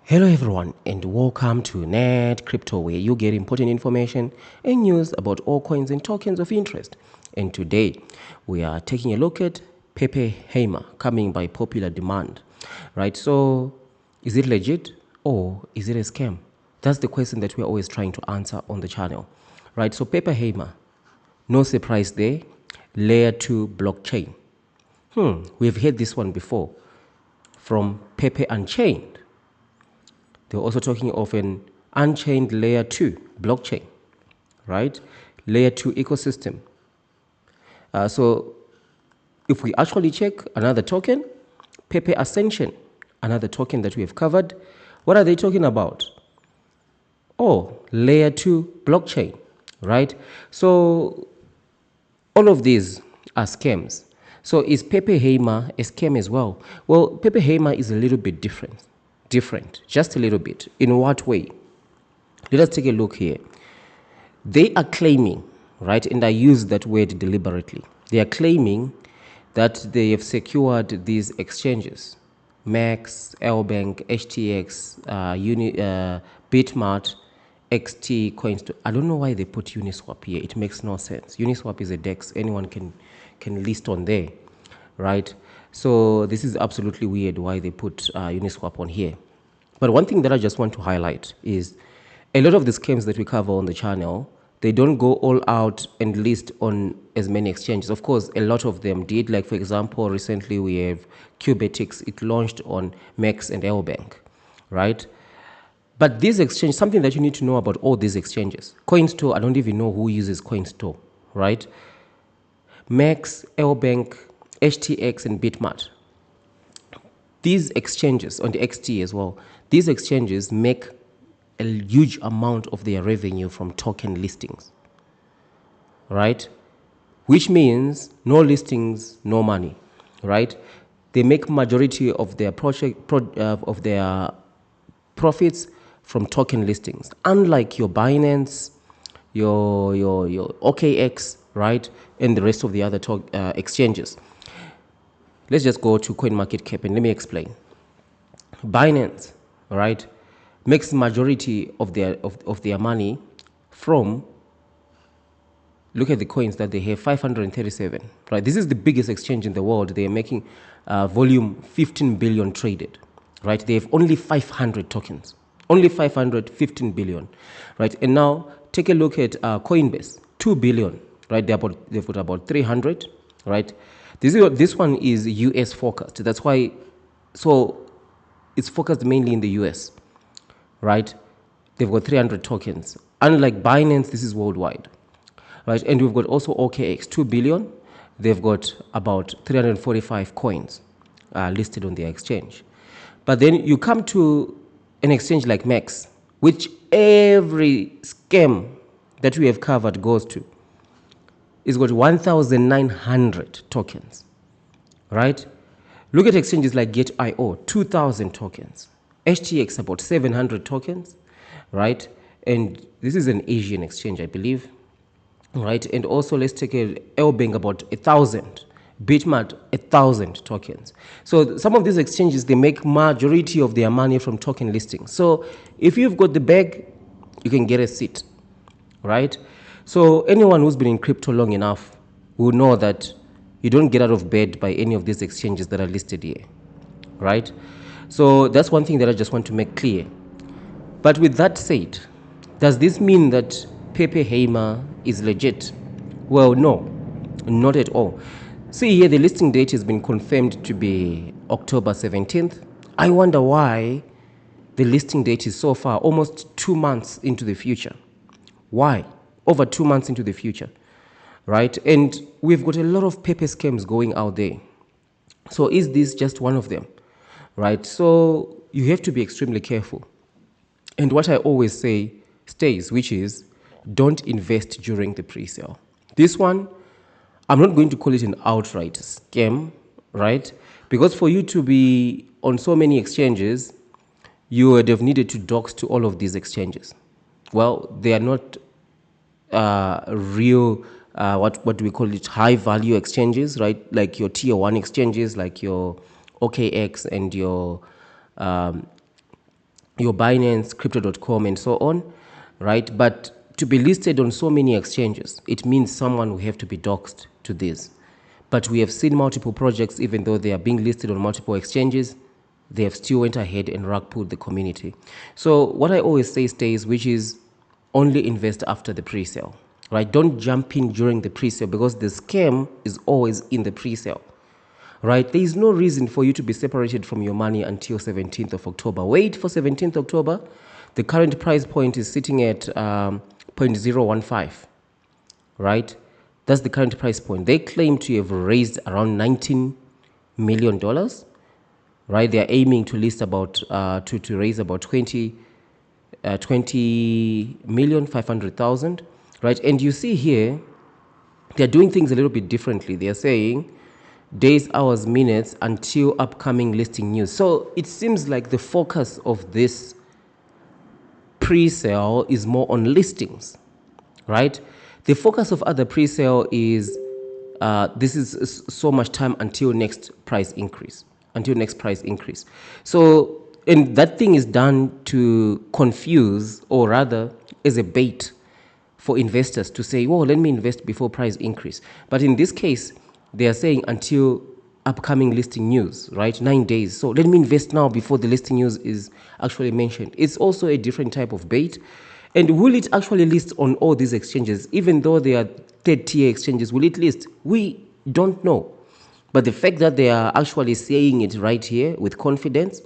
Hello everyone and welcome to Net Crypto, where you get important information and news about all coins and tokens of interest. And today we are taking a look at Pepe Heimer coming by popular demand. Right, so is it legit or is it a scam? That's the question that we're always trying to answer on the channel. Right, so Pepe Heimer, no surprise there, layer 2 blockchain. We've heard this one before from Pepe Unchained. They're also talking of an unchained layer 2 blockchain, right? Layer 2 ecosystem. So if we actually check another token, Pepe Ascension, another token that we have covered, what are they talking about? Oh, layer 2 blockchain, right? So all of these are scams. So is Pepe Heimer a scam as well? Well, Pepe Heimer is a little bit different, just a little bit. In what way? Let us take a look here. They are claiming, right, and I use that word deliberately. They are claiming that they have secured these exchanges, Max, LBank, HTX, Bitmart, XT, Coins. I don't know why they put Uniswap here. It makes no sense. Uniswap is a DEX. Anyone can list on there, right? So this is absolutely weird why they put Uniswap on here. But one thing that I just want to highlight is a lot of the scams that we cover on the channel, they don't go all out and list on as many exchanges. Of course, a lot of them did. Like, for example, recently we have Cubetics. It launched on Max and LBank, right? But these exchanges, something that you need to know about all these exchanges. CoinStore, I don't even know who uses CoinStore, right? Max, LBank, HTX, and Bitmart. These exchanges, on the XT as well, these exchanges make a huge amount of their revenue from token listings, right? Which means no listings, no money, right? They make majority of their profits from token listings, unlike your Binance, your OKX, right, and the rest of the other exchanges. Let's just go to CoinMarketCap and let me explain. Binance, right, makes majority of their money from, look at the coins that they have, 537, right? This is the biggest exchange in the world. They are making volume 15 billion traded, right? They have only 500 tokens, only 515 billion, right? And now take a look at Coinbase, 2 billion, right? They've got about 300, right? This one is US focused. That's why, so it's focused mainly in the US, right? They've got 300 tokens. Unlike Binance, this is worldwide, right? And we've got also OKX, 2 billion. They've got about 345 coins listed on their exchange. But then you come to an exchange like Max, which every scam that we have covered goes to. It's got 1,900 tokens, right? Look at exchanges like Get.io, 2,000 tokens. HTX, about 700 tokens, right? And this is an Asian exchange, I believe, right? And also let's take a LBank, about 1,000. Bitmart, 1,000 tokens. So some of these exchanges, they make majority of their money from token listings. So if you've got the bag, you can get a seat, right? So anyone who's been in crypto long enough will know that you don't get out of bed by any of these exchanges that are listed here, right? So that's one thing that I just want to make clear. But with that said, does this mean that Pepe Heimer is legit? Well, no, not at all. See here, the listing date has been confirmed to be October 17th. I wonder why the listing date is so far, almost 2 months into the future. Why? Over 2 months into the future, right? And we've got a lot of Pepe scams going out there. So is this just one of them, right? So you have to be extremely careful. And what I always say stays, which is don't invest during the pre-sale. This one, I'm not going to call it an outright scam, right? Because for you to be on so many exchanges, you would have needed to dox to all of these exchanges. Well, they are not real, what do we call it, high value exchanges, right? Like your tier 1 exchanges, like your OKX and your your Binance, crypto.com, and so on, right? But to be listed on so many exchanges, it means someone will have to be doxed to this. But we have seen multiple projects, even though they are being listed on multiple exchanges, they have still went ahead and rug pulled the community. So what I always say stays, which is only invest after the pre-sale, right? Don't jump in during the pre-sale, because the scam is always in the pre-sale, right? There is no reason for you to be separated from your money until 17th of October. Wait for 17th October. The current price point is sitting at 0.015, right? That's the current price point. They claim to have raised around $19 million, right? They are aiming to list about, to raise about 20,500,000, right? And you see here, they're doing things a little bit differently. They're saying days, hours, minutes until upcoming listing news. So it seems like the focus of this pre-sale is more on listings, right? The focus of other pre-sale is this is so much time until next price increase, So, and that thing is done to confuse, or rather as a bait for investors to say, well, let me invest before price increase. But in this case, they are saying until upcoming listing news, right? 9 days. So let me invest now before the listing news is actually mentioned. It's also a different type of bait. And will it actually list on all these exchanges? Even though they are third tier exchanges, will it list? We don't know. But the fact that they are actually saying it right here with confidence,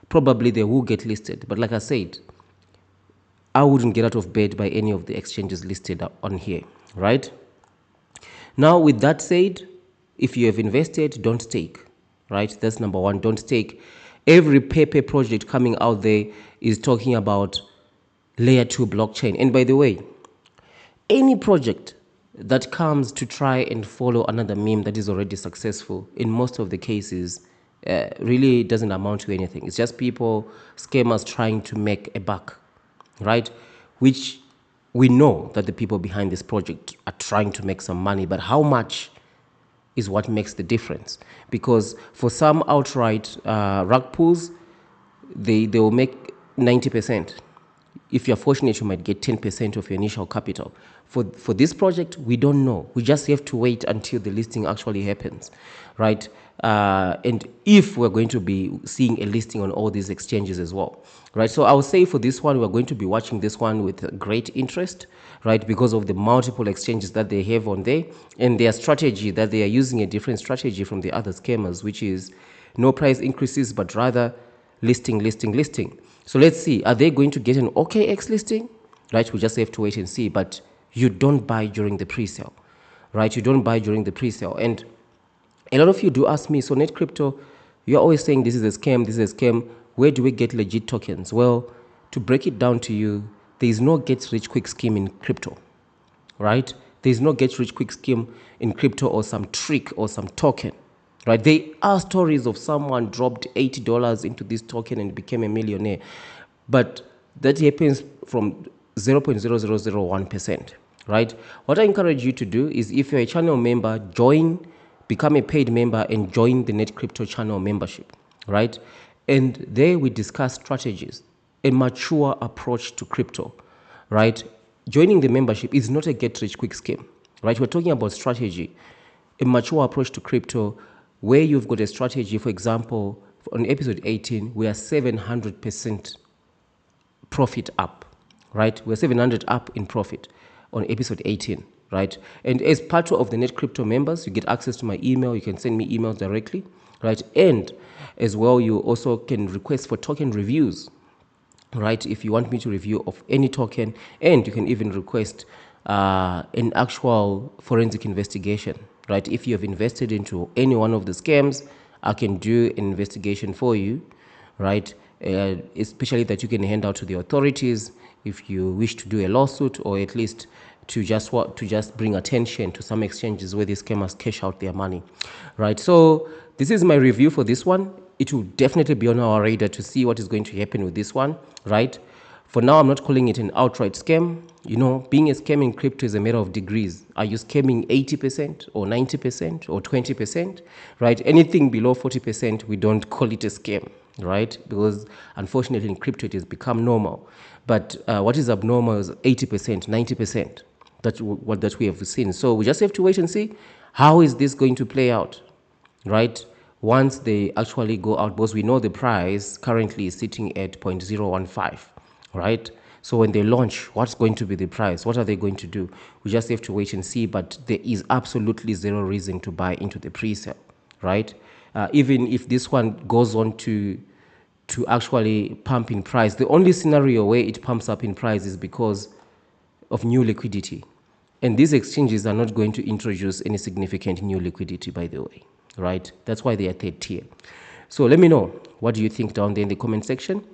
probably they will get listed. But like I said, I wouldn't get out of bed by any of the exchanges listed on here, right? Now, with that said, if you have invested, don't take, right? That's number one, don't take. Every Pepe project coming out there is talking about layer 2 blockchain. And by the way, any project that comes to try and follow another meme that is already successful, in most of the cases, really doesn't amount to anything. It's just people, scammers trying to make a buck, right? Which we know that the people behind this project are trying to make some money, but how much is what makes the difference. Because for some outright rug pulls, they will make 90%. If you're fortunate, you might get 10% of your initial capital. For this project, we don't know. We just have to wait until the listing actually happens, right? And if we're going to be seeing a listing on all these exchanges as well, right? So I would say for this one, we're going to be watching this one with great interest, right? Because of the multiple exchanges that they have on there and their strategy, that they are using a different strategy from the other scammers, which is no price increases, but rather listing. So let's see, are they going to get an OKX listing? Right, we just have to wait and see, but you don't buy during the pre-sale, right? You don't buy during the pre-sale. And a lot of you do ask me, so Net Crypto, you're always saying this is a scam, where do we get legit tokens? Well, to break it down to you, there is no get rich quick scheme in crypto, right? There is no get rich quick scheme in crypto or some trick or some token, right? There are stories of someone dropped $80 into this token and became a millionaire, but that happens from 0.0001%, right? What I encourage you to do is, if you're a channel member, become a paid member and join the Net Crypto channel membership, right? And there we discuss strategies, a mature approach to crypto, right? Joining the membership is not a get-rich-quick scheme, right? We're talking about strategy, a mature approach to crypto, where you've got a strategy. For example, on episode 18, we are 700% profit up, right? We're 700 up in profit on episode 18, right? And as part of the Net Crypto members, you get access to my email. You can send me emails directly, right? And as well, you also can request for token reviews, right? If you want me to review of any token, and you can even request an actual forensic investigation, right? If you have invested into any one of the scams, I can do an investigation for you, right? Especially that you can hand out to the authorities if you wish to do a lawsuit, or at least to just bring attention to some exchanges where these scammers cash out their money, right? So this is my review for this one. It will definitely be on our radar to see what is going to happen with this one, right? For now, I'm not calling it an outright scam. You know, being a scam in crypto is a matter of degrees. Are you scamming 80% or 90% or 20%, right? Anything below 40%, we don't call it a scam, right? Because unfortunately in crypto, it has become normal. But what is abnormal is 80%, 90%. That's what that we have seen. So we just have to wait and see how is this going to play out, right? Once they actually go out, because we know the price currently is sitting at 0.015, right? So when they launch, what's going to be the price? What are they going to do? We just have to wait and see, but there is absolutely zero reason to buy into the pre-sale, right? Even if this one goes on to actually pump in price, the only scenario where it pumps up in price is because of new liquidity. And these exchanges are not going to introduce any significant new liquidity, by the way, right? That's why they are third tier. So let me know, what do you think down there in the comment section?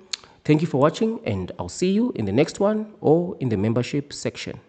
Thank you for watching, and I'll see you in the next one or in the membership section.